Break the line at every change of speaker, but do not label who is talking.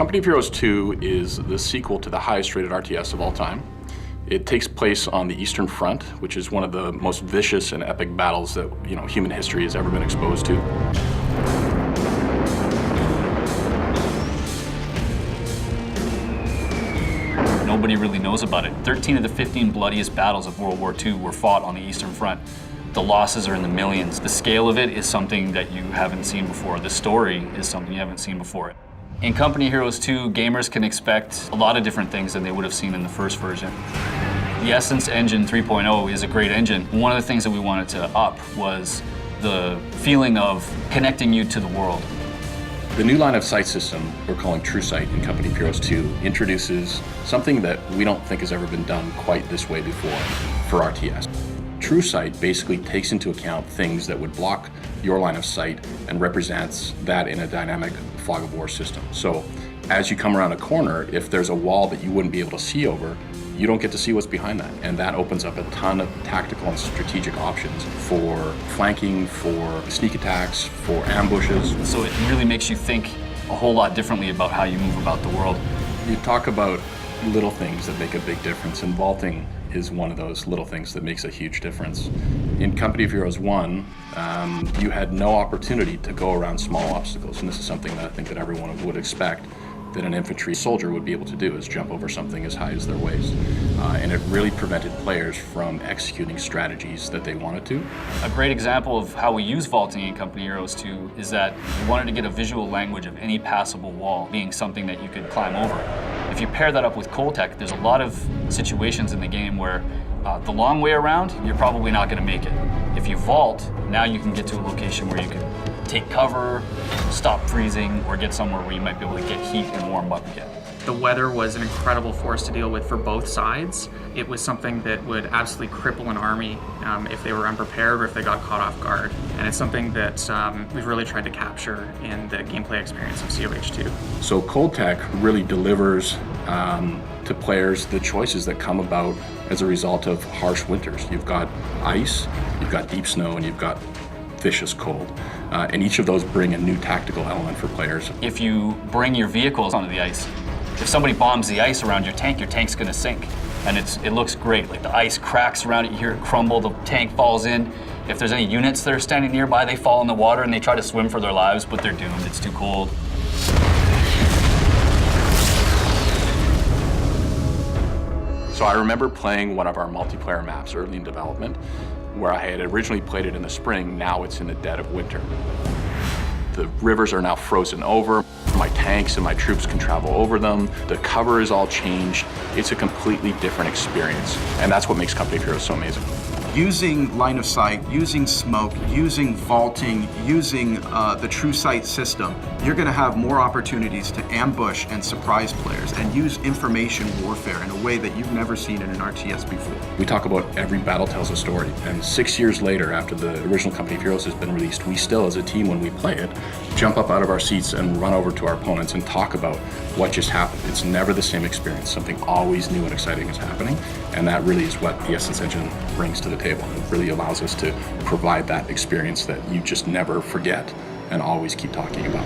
Company of Heroes 2 is the sequel to the highest rated RTS of all time. It takes place on the Eastern Front, which is one of the most vicious and epic battles that human history has ever been exposed to.
Nobody really knows about it. 13 of the 15 bloodiest battles of World War II were fought on the Eastern Front. The losses are in the millions. The scale of it is something that you haven't seen before. The story is something you haven't seen before. In Company of Heroes 2, gamers can expect a lot of different things than they would have seen in the first version. The Essence Engine 3.0 is a great engine. One of the things that we wanted to up was the feeling of connecting you to the world.
The new line of sight system we're calling True Sight in Company of Heroes 2 introduces something that we don't think has ever been done quite this way before for RTS. True Sight basically takes into account things that would block your line of sight and represents that in a dynamic fog of war system. So as you come around a corner, if there's a wall that you wouldn't be able to see over, you don't get to see what's behind that. And that opens up a ton of tactical and strategic options for flanking, for sneak attacks, for ambushes.
So it really makes you think a whole lot differently about how you move about the world.
You talk about little things that make a big difference, and vaulting is one of those little things that makes a huge difference. In Company of Heroes 1, you had no opportunity to go around small obstacles, and this is something that I think that everyone would expect that an infantry soldier would be able to do, is jump over something as high as their waist. And it really prevented players from executing strategies that they wanted to.
A great example of how we use vaulting in Company of Heroes 2 is that we wanted to get a visual language of any passable wall being something that you could climb over. If you pair that up with cold tech, there's a lot of situations in the game where the long way around, you're probably not going to make it. If you vault, now you can get to a location where you can take cover, stop freezing, or get somewhere where you might be able to get heat and warm up again.
The weather was an incredible force to deal with for both sides. It was something that would absolutely cripple an army if they were unprepared or if they got caught off guard. And it's something that we've really tried to capture in the gameplay experience of COH2.
So cold tech really delivers to players the choices that come about as a result of harsh winters. You've got ice, you've got deep snow, and you've got vicious cold. And each of those bring a new tactical element for players.
If you bring your vehicles onto the ice, if somebody bombs the ice around your tank's gonna sink. And it looks great. Like the ice cracks around it, you hear it crumble, the tank falls in. If there's any units that are standing nearby, they fall in the water and they try to swim for their lives, but they're doomed, it's too cold.
So I remember playing one of our multiplayer maps early in development, where I had originally played it in the spring. Now it's in the dead of winter. The rivers are now frozen over. My tanks and my troops can travel over them. The cover is all changed. It's a completely different experience. And that's what makes Company of Heroes so amazing.
Using line of sight, using smoke, using vaulting, using the True Sight system, you're going to have more opportunities to ambush and surprise players and use information warfare in a way that you've never seen in an RTS before.
We talk about every battle tells a story, and 6 years later, after the original Company of Heroes has been released, we still, as a team, when we play it, jump up out of our seats and run over to our opponents and talk about what just happened. It's never the same experience. Something always new and exciting is happening, and that really is what the Essence Engine brings to the table. It really allows us to provide that experience that you just never forget and always keep talking about.